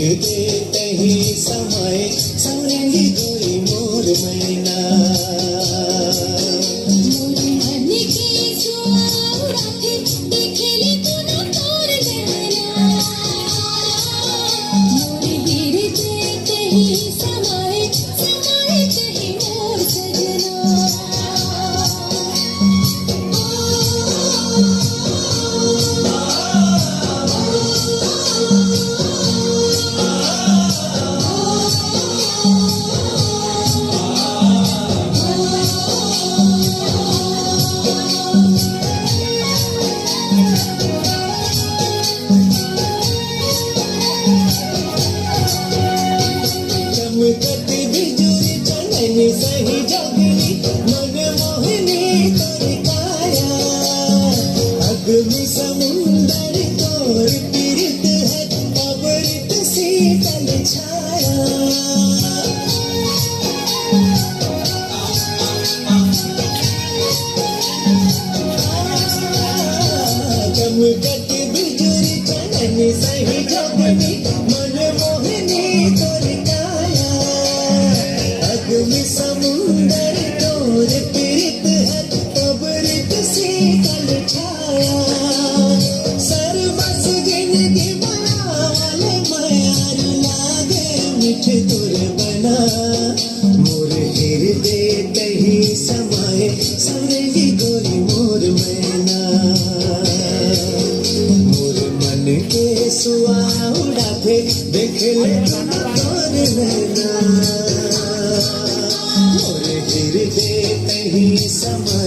हृदय ही समय सौरेंगी गोरी मोर मैना मोर मन के सुआउराथे देखेले तोना तोर नैना मोर हृदय ही समय तही मोर सजना चमकती बिजुली चंदनी सही जोगिनी मन मोहिनी तोरी काया अग्नि समुंदर तोर पीरित है अमृत शीतल छाया चमकती बिजुली चंदनी सही जोगिनी मन मोहिनी तोरी काया अग्नि समुंदर तोर पीरित है अमृत शीतल छाया सर्वस जिंदगी बनावले मायार लागे मिठ तुर बना मोर हृदय तही समय सौरेंगी गोरी मोर मैना मोर मन के सुआउराथे देखले तोना तोर नैना मोर हृदय तही समय